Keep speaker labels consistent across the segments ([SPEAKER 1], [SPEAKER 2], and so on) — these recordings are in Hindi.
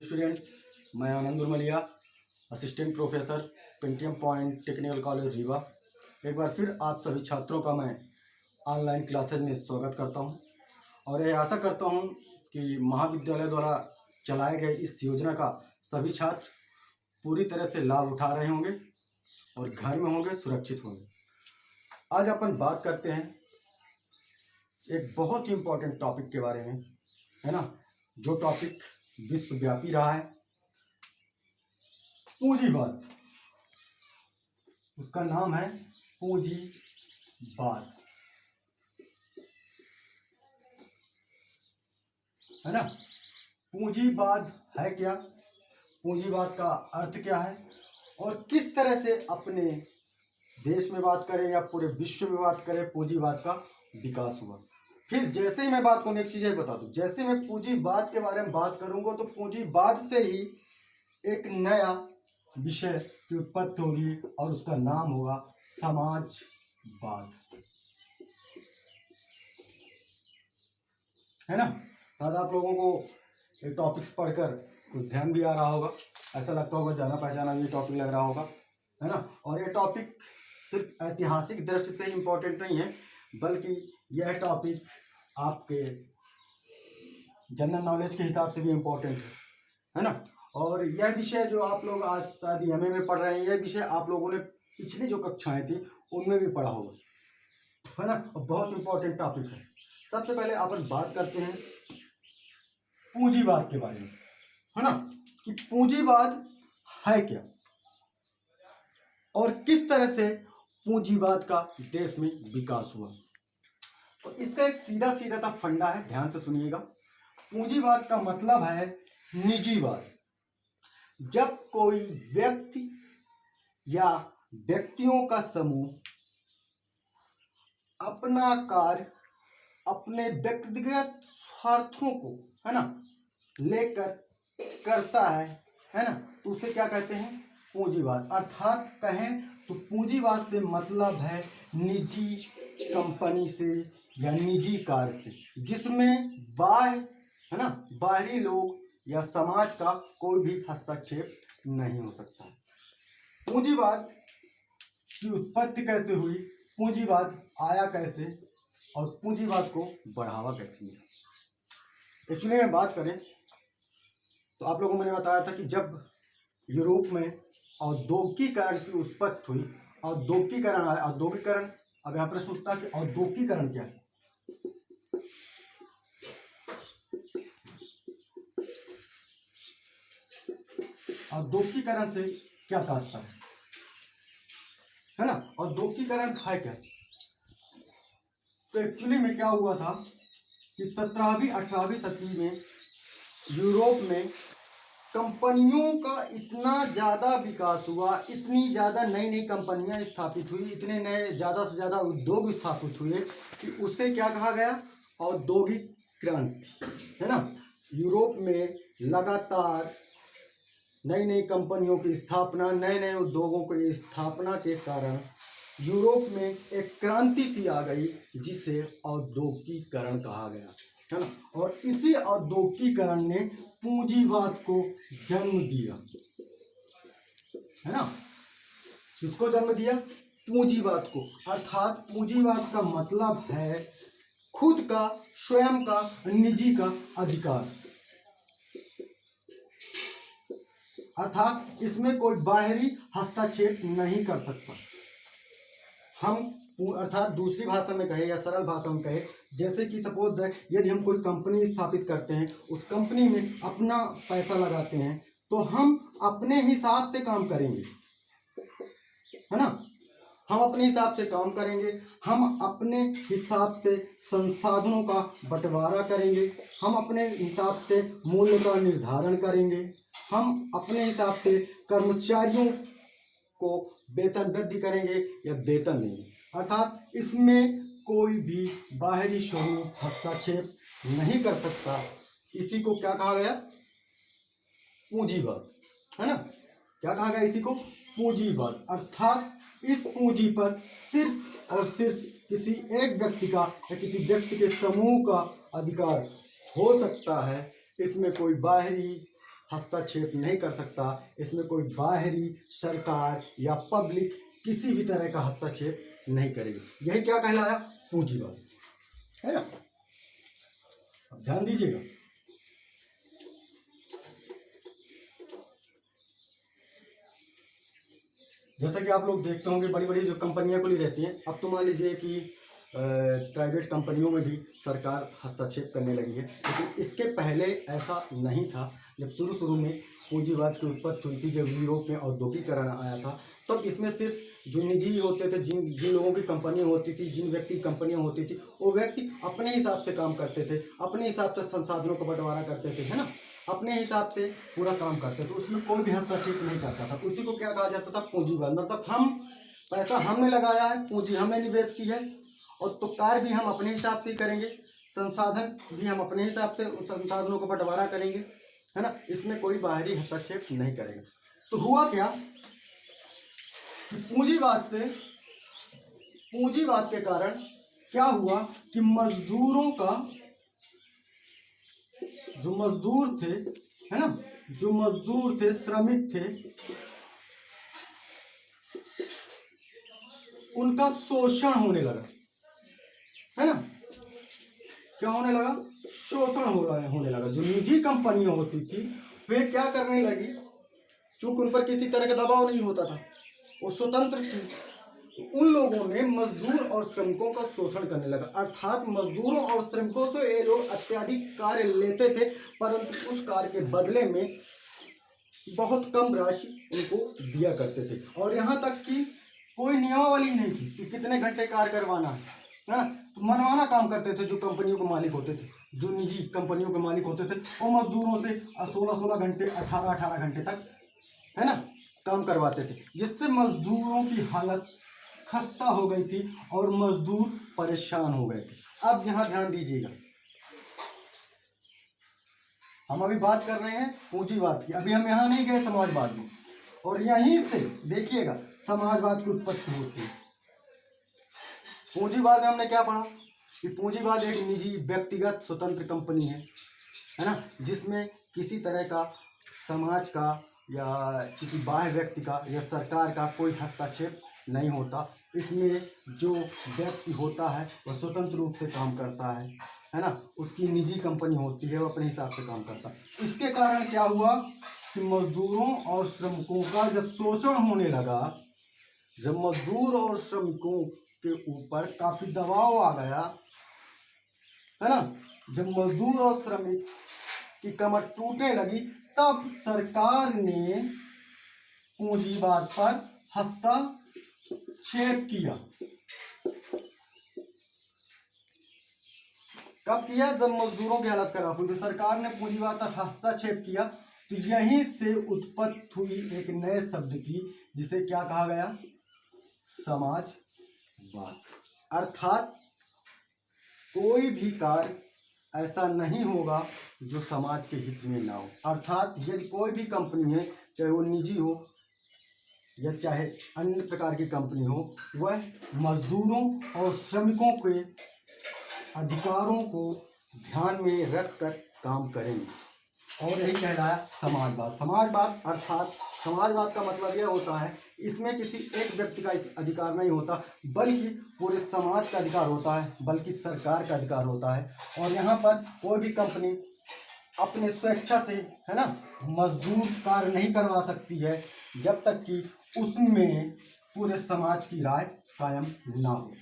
[SPEAKER 1] स्टूडेंट्स, मैं Anand Urmaliya, assistant professor, Pentium Point Technical College Rewa. एक बार फिर आप सभी छात्रों का मैं ऑनलाइन क्लासेज में स्वागत करता हूं और यह आशा करता हूं कि महाविद्यालय द्वारा चलाए गए इस योजना का सभी छात्र पूरी तरह से लाभ उठा रहे होंगे और घर में होंगे, सुरक्षित होंगे। आज अपन बात करते हैं एक बहुत ही इम्पोर्टेंट टॉपिक के बारे में, है ना, जो टॉपिक विश्वव्यापी रहा है, पूंजीवाद। उसका नाम है पूंजीवाद, है ना। पूंजीवाद है क्या, पूंजीवाद का अर्थ क्या है और किस तरह से अपने देश में बात करें या पूरे विश्व में बात करें पूंजीवाद का विकास हुआ। फिर जैसे ही मैं बात करूँ, एक चीज़ बता दूं, जैसे मैं पूंजीवाद के बारे में बात करूंगा तो पूंजीवाद से ही एक नया विषय की उत्पत्ति होगी और उसका नाम होगा समाजवाद, है ना। शायद आप लोगों को ये टॉपिक्स पढ़कर कुछ ध्यान भी आ रहा होगा, ऐसा लगता होगा जाना पहचाना भी टॉपिक लग रहा होगा, है ना। और ये टॉपिक सिर्फ ऐतिहासिक दृष्टि से ही इम्पोर्टेंट नहीं है, बल्कि यह टॉपिक आपके जनरल नॉलेज के हिसाब से भी इम्पोर्टेंट है ना। और यह विषय जो आप लोग आज शायद एमए में पढ़ रहे हैं, यह विषय आप लोगों ने पिछली जो कक्षाएं थी उनमें भी पढ़ा होगा, है ना। बहुत इम्पोर्टेंट टॉपिक है। सबसे पहले अपन बात करते हैं पूंजीवाद के बारे में, है ना, कि पूंजीवाद है क्या और किस तरह से पूंजीवाद का देश में विकास हुआ। तो इसका एक सीधा सीधा सा फंडा है, ध्यान से सुनिएगा। पूंजीवाद का मतलब है निजीवाद। जब कोई व्यक्ति या व्यक्तियों का समूह अपना कार्य अपने व्यक्तिगत स्वार्थों को, है ना, लेकर करता है ना, तो उसे क्या कहते हैं, पूंजीवाद। अर्थात कहें तो पूंजीवाद से मतलब है निजी कंपनी से या निजी कार्य से, जिसमें बाह्य, है ना, बाहरी लोग या समाज का कोई भी हस्तक्षेप नहीं हो सकता। पूंजीवाद की उत्पत्ति कैसे हुई, पूंजीवाद आया कैसे और पूंजीवाद को बढ़ावा कैसे मिला। एक्चुअली में बात करें तो आप लोगों को मैंने बताया था कि जब यूरोप में औद्योगिकीकरण की उत्पत्ति हुई, औद्योगिकीकरण आया, औद्योगिकीकरण, अब यहाँ प्रश्न उठता है कि औद्योगिकीकरण क्या है। औद्योगिकीकरण से क्या तात्पर्य है ना, औद्योगिकीकरण है क्या। तो एक्चुअली में क्या हुआ था कि 17वीं 18वीं सदी में यूरोप में कंपनियों का इतना ज़्यादा विकास हुआ, इतनी ज़्यादा नई नई कंपनियां स्थापित हुई, इतने नए ज़्यादा से ज़्यादा उद्योग स्थापित हुए कि उससे क्या कहा गया, औद्योगिक क्रांति, है ना। यूरोप में लगातार नई नई कंपनियों की स्थापना, नए नए उद्योगों की स्थापना के कारण यूरोप में एक क्रांति सी आ गई जिसे औद्योगिकीकरण कहा गया, है ना। और इसी औद्योगिकीकरण ने पूंजीवाद को जन्म दिया, है ना। किसको जन्म दिया, पूंजीवाद को। अर्थात पूंजीवाद का मतलब है खुद का, स्वयं का, निजी का अधिकार। अर्थात इसमें कोई बाहरी हस्तक्षेप नहीं कर सकता। हम अर्थात दूसरी भाषा में कहे या सरल भाषा में कहे, जैसे कि सपोज दैट यदि हम कोई कंपनी स्थापित करते हैं, उस कंपनी में अपना पैसा लगाते हैं, तो हम अपने हिसाब से काम करेंगे, है ना। हम अपने हिसाब से काम करेंगे, हम अपने हिसाब से संसाधनों का बंटवारा करेंगे, हम अपने हिसाब से मूल्य का निर्धारण करेंगे, हम अपने हिसाब से कर्मचारियों को वेतन वृद्धि करेंगे या वेतन देंगे। अर्थात इसमें कोई भी बाहरी समूह हस्तक्षेप नहीं कर सकता। इसी को क्या कहा गया, पूंजीवाद, है ना। क्या कहा गया इसी को, पूंजीवाद। अर्थात इस पूंजी पर सिर्फ और सिर्फ किसी एक व्यक्ति का या किसी व्यक्ति के समूह का अधिकार हो सकता है, इसमें कोई बाहरी हस्तक्षेप नहीं कर सकता। इसमें कोई बाहरी सरकार या पब्लिक किसी भी तरह का हस्तक्षेप नहीं करेगी। यही क्या कहलाया? पूंजीवाद, है ना। अब ध्यान दीजिएगा, जैसा कि आप लोग देखते होंगे बड़ी बड़ी जो कंपनियां खुली रहती हैं, अब तो मान लीजिए कि प्राइवेट कंपनियों में भी सरकार हस्तक्षेप करने लगी है, लेकिन इसके पहले ऐसा नहीं था। जब शुरू शुरू में पूंजीवाद की उत्पत्ति हुई थी, जब यूरोप में औद्योगिकरण आया था, तब इसमें सिर्फ जो निजी होते थे, जिन जिन लोगों की कंपनियां होती थी, जिन व्यक्ति की कंपनियां होती थी, वो व्यक्ति अपने हिसाब से काम करते थे, अपने हिसाब से संसाधनों का बंटवारा करते थे, है ना, अपने हिसाब से पूरा काम करते थे। उसमें कोई भी हस्तक्षेप नहीं करता था। उसी को क्या कहा जाता था? पूंजीवाद। मतलब हम पैसा हमने लगाया है, पूंजी हमने निवेश की है, और तो कार्य भी हम अपने हिसाब से ही करेंगे, संसाधन भी हम अपने हिसाब से उस संसाधनों को बंटवारा करेंगे, है ना। इसमें कोई बाहरी हस्तक्षेप नहीं करेगा। तो हुआ क्या कि पूंजीवाद के कारण क्या हुआ कि मजदूरों का, जो मजदूर थे, है ना, जो मजदूर थे, श्रमिक थे, उनका शोषण होने लगा, है ना। क्या होने लगा? शोषण होने लगा। जो निजी कंपनियां होती थी वे क्या करने लगी, चूंकि उन पर किसी तरह का दबाव नहीं होता था, वो स्वतंत्र थी, उन लोगों ने मजदूर और श्रमिकों का शोषण करने लगा। अर्थात मजदूरों और श्रमिकों से ये लोग अत्यधिक कार्य लेते थे, परंतु उस कार्य के बदले में बहुत कम राशि उनको दिया करते थे। और यहाँ तक कि कोई नियमावली नहीं थी कि कितने घंटे कार्य करवाना है ना, तो मनमाना काम करते थे। जो कंपनियों के मालिक होते थे, जो निजी कंपनियों के मालिक होते थे, वो मजदूरों से 16-16 घंटे, 18-18 घंटे तक, है ना, काम करवाते थे, जिससे मजदूरों की हालत खस्ता हो गई थी और मजदूर परेशान हो गए थे। अब यहाँ ध्यान दीजिएगा, हम अभी बात कर रहे हैं पूंजीवाद की, अभी हम यहाँ नहीं गए समाजवाद में, और यहीं से देखिएगा समाजवाद की उत्पत्ति होती है। पूंजीवाद में हमने क्या पढ़ा कि पूंजीवाद एक निजी व्यक्तिगत स्वतंत्र कंपनी है ना, जिसमें किसी तरह का समाज का या किसी बाह्य व्यक्ति का या सरकार का कोई हस्तक्षेप नहीं होता। इसमें जो व्यक्ति होता है वह स्वतंत्र रूप से काम करता है ना, उसकी निजी कंपनी होती है, वो अपने हिसाब से काम करता है। इसके कारण क्या हुआ कि मजदूरों और श्रमिकों का जब शोषण होने लगा, जब मजदूर और श्रमिकों के ऊपर काफी दबाव आ गया, है ना, जब मजदूर और श्रमिक की कमर टूटने लगी, तब सरकार ने पूंजीवाद पर हस्तक्षेप किया। कब किया? जब मजदूरों की हालत खराब हुई तो सरकार ने पूंजीवाद पर हस्तक्षेप किया। तो यहीं से उत्पत्ति हुई एक नए शब्द की, जिसे क्या कहा गया? समाजवाद। अर्थात कोई भी कार्य ऐसा नहीं होगा जो समाज के हित में ना हो। अर्थात यदि कोई भी कंपनी है, चाहे वो निजी हो या चाहे अन्य प्रकार की कंपनी हो, वह मजदूरों और श्रमिकों के अधिकारों को ध्यान में रखकर काम करेंगे, और यही कहलाया समाजवाद। समाजवाद अर्थात समाजवाद का मतलब यह होता है, इसमें किसी एक व्यक्ति का अधिकार नहीं होता, बल्कि पूरे समाज का अधिकार होता है, बल्कि सरकार का अधिकार होता है। और यहाँ पर कोई भी कंपनी अपने स्वेच्छा से, है ना, मजदूर कार्य नहीं करवा सकती है जब तक कि उसमें पूरे समाज की राय कायम ना हो,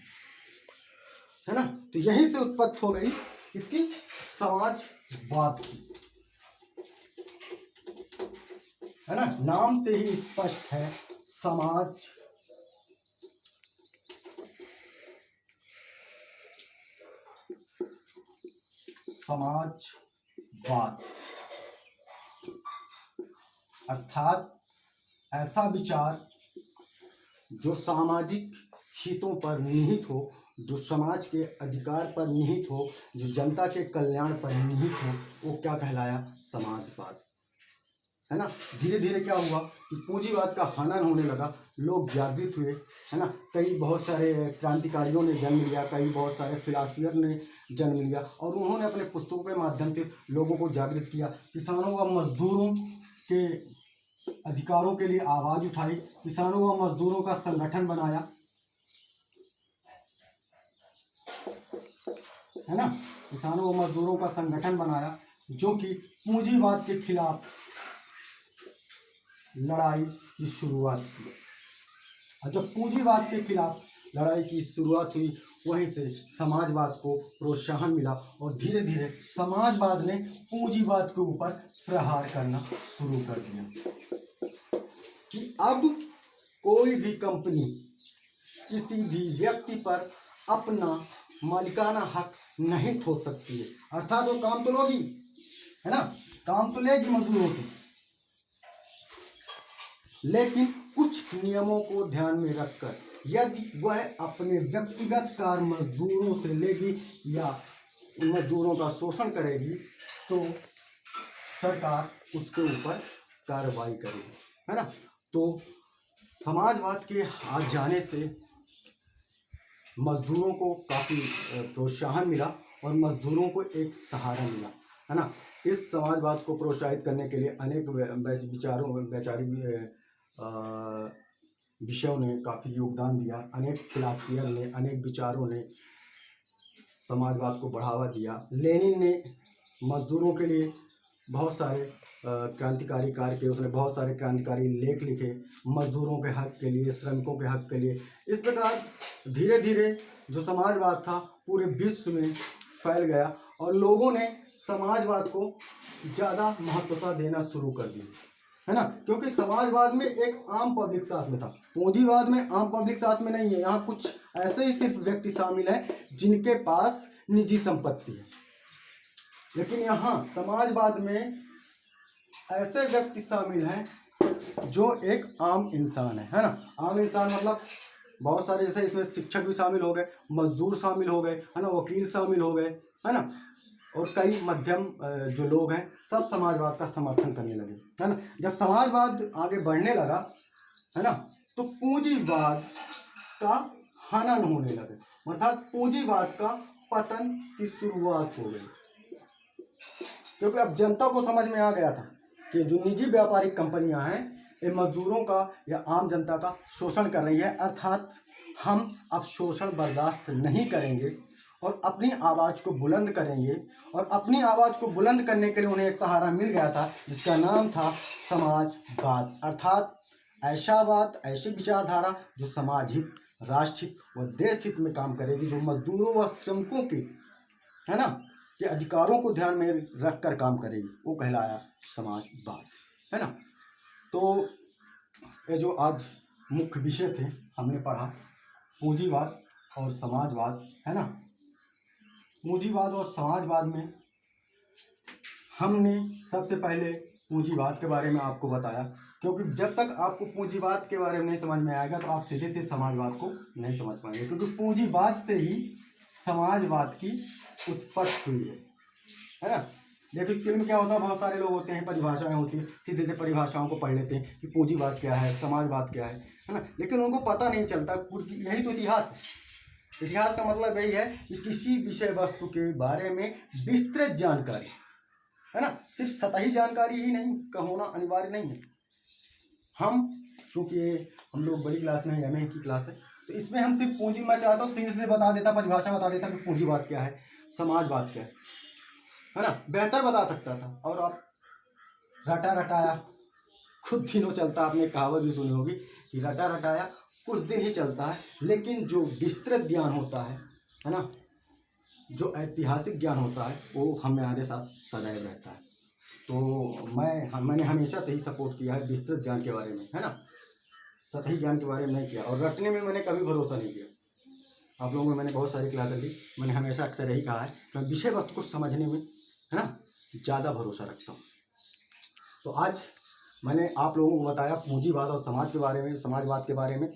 [SPEAKER 1] है ना। तो यहीं से उत्पत्ति हो गई इसकी समाजवाद की, है ना। नाम से ही स्पष्ट है, समाजवाद। अर्थात ऐसा विचार जो सामाजिक हितों पर निहित हो, जो समाज के अधिकार पर निहित हो, जो जनता के कल्याण पर निहित हो, वो क्या कहलाया? समाजवाद, है ना। धीरे धीरे क्या हुआ कि पूंजीवाद का हनन होने लगा, लोग जागृत हुए, है ना। कई बहुत सारे क्रांतिकारियों ने जन्म लिया, कई बहुत सारे फिलासफियर ने जन्म लिया, और उन्होंने अपने पुस्तकों के माध्यम से लोगों को जागृत किया। किसानों व मजदूरों के अधिकारों के लिए आवाज उठाई, किसानों व मजदूरों का संगठन बनाया, है ना, किसानों व मजदूरों का संगठन बनाया जो कि पूंजीवाद के खिलाफ लड़ाई की शुरुआत की। और जब पूंजीवाद के खिलाफ लड़ाई की शुरुआत हुई वहीं से समाजवाद को प्रोत्साहन मिला और धीरे धीरे समाजवाद ने पूंजीवाद के ऊपर प्रहार करना शुरू कर दिया कि अब कोई भी कंपनी किसी भी व्यक्ति पर अपना मालिकाना हक नहीं थोप सकती है। अर्थात वो काम तो लोगी, है ना, काम तो लेगी मजदूरों से, लेकिन कुछ नियमों को ध्यान में रखकर यदि वह अपने व्यक्तिगत कार्य मजदूरों से लेगी या मजदूरों का शोषण करेगी तो सरकार उसके ऊपर कार्रवाई करेगी, है ना। तो समाजवाद के आ जाने से मजदूरों को काफ़ी प्रोत्साहन मिला और मजदूरों को एक सहारा मिला, है ना। इस समाजवाद को प्रोत्साहित करने के लिए अनेक वैचारिक विषयों ने काफ़ी योगदान दिया। अनेक फिलासफियर ने, अनेक विचारों ने समाजवाद को बढ़ावा दिया। लेनिन ने मजदूरों के लिए बहुत सारे क्रांतिकारी कार्य किए, उसने बहुत सारे क्रांतिकारी लेख लिखे मजदूरों के हक के लिए, श्रमिकों के हक के लिए। इस प्रकार धीरे धीरे जो समाजवाद था पूरे विश्व में फैल गया और लोगों ने समाजवाद को ज़्यादा महत्वता देना शुरू कर दी, है ना, क्योंकि समाजवाद में एक आम पब्लिक साथ में था। पूंजीवाद में आम पब्लिक साथ में नहीं है, यहाँ कुछ ऐसे ही सिर्फ व्यक्ति शामिल हैं जिनके पास निजी संपत्ति है। लेकिन यहाँ समाजवाद में ऐसे व्यक्ति शामिल हैं जो एक आम इंसान है ना। आम इंसान मतलब बहुत सारे, जैसे इसमें शिक्षक भी शामिल हो गए, मजदूर शामिल हो गए, है ना, वकील शामिल हो गए, है ना, और कई मध्यम जो लोग हैं सब समाजवाद का समर्थन करने लगे, है ना। जब समाजवाद आगे बढ़ने लगा, है ना, तो पूंजीवाद का हनन होने लगे, अर्थात पूंजीवाद का पतन की शुरुआत हो गई। क्योंकि अब जनता को समझ में आ गया था कि जो निजी व्यापारिक कंपनियां हैं ये मजदूरों का या आम जनता का शोषण कर रही है, अर्थात हम अब शोषण बर्दाश्त नहीं करेंगे और अपनी आवाज़ को बुलंद करेंगे। और अपनी आवाज़ को बुलंद करने के लिए उन्हें एक सहारा मिल गया था जिसका नाम था समाजवाद, अर्थात ऐसा बात, ऐसी विचारधारा जो समाज हित, राष्ट्र हित व देश हित में काम करेगी, जो मजदूरों व श्रमिकों की, है ना, के अधिकारों को ध्यान में रख कर काम करेगी, वो कहलाया समाजवाद, है ना। तो ये जो आज मुख्य विषय थे हमने पढ़ा पूंजीवाद और समाजवाद, है ना। पूंजीवाद और समाजवाद में हमने सबसे पहले पूंजीवाद के बारे में आपको बताया, क्योंकि जब तक आपको पूंजीवाद के बारे में नहीं समझ में आएगा तो आप सीधे से समाजवाद को नहीं समझ पाएंगे, क्योंकि पूंजीवाद से ही समाजवाद की उत्पत्ति हुई है ना। देखिए एक्चुअली में क्या होता है, बहुत सारे लोग होते हैं, परिभाषाएं होती हैं, सीधे से परिभाषाओं को पढ़ लेते हैं कि पूंजीवाद क्या है, समाजवाद क्या है ना, लेकिन उनको पता नहीं चलता। यही तो इतिहास है। इतिहास का मतलब यही है कि किसी विषय वस्तु के बारे में विस्तृत जानकारी, है ना, सिर्फ सतही जानकारी ही नहीं का होना अनिवार्य नहीं है। हम चूँकि हम लोग बड़ी क्लास में हैं, एमए की क्लास है, तो इसमें हम सिर्फ पूंजी, मैं चाहता हूँ सीधे से बता देता, परिभाषा बता देता कि पूंजीवाद क्या है, समाजवाद क्या है ना, बेहतर बता सकता था। और आप रटा रटाया खुद दिनों चलता, आपने कहावत भी सुनी होगी कि रटा रटाया कुछ दिन ही चलता है, लेकिन जो विस्तृत ज्ञान होता है ना, जो ऐतिहासिक ज्ञान होता है वो हमारे साथ सदैव रहता है। तो मैंने हमेशा से ही सपोर्ट किया है विस्तृत ज्ञान के बारे में, है ना, सतही ज्ञान के बारे में नहीं किया। और रटने में मैंने कभी भरोसा नहीं किया। आप लोगों में मैंने बहुत सारी क्लासें ली, मैंने हमेशा अक्सर यही कहा है मैं विषय वस्तु को समझने में, है ना, ज़्यादा भरोसा रखता हूँ। तो आज मैंने आप लोगों को बताया पूंजीवाद और समाज के बारे में, समाजवाद के बारे में,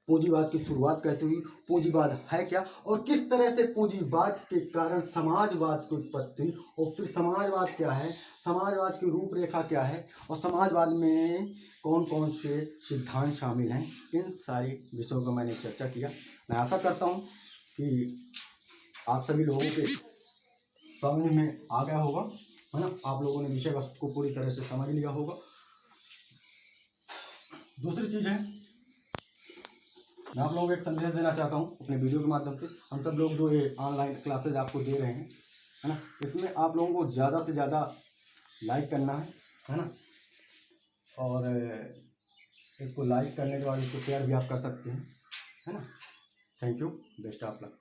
[SPEAKER 1] पूंजीवाद की शुरुआत कैसे हुई, पूंजीवाद है क्या, और किस तरह से पूंजीवाद के कारण समाजवाद की उत्पत्ति हुई, और फिर समाजवाद क्या है, समाजवाद की रूपरेखा क्या है, और समाजवाद में कौन कौन से सिद्धांत शामिल हैं। इन सारे विषयों को मैंने चर्चा किया। मैं आशा करता हूँ कि आप सभी लोगों के समझ में आ गया होगा, है ना, आप लोगों ने विषय वस्तु को पूरी तरह से समझ लिया होगा। दूसरी चीज़ है, मैं आप लोगों को एक संदेश देना चाहता हूँ अपने वीडियो के माध्यम से। हम सब लोग जो ये ऑनलाइन क्लासेज आपको दे रहे हैं, है ना, इसमें आप लोगों को ज़्यादा से ज़्यादा लाइक करना है ना, और इसको लाइक करने के बाद इसको शेयर भी आप कर सकते हैं, है ना। Thank you, best of luck.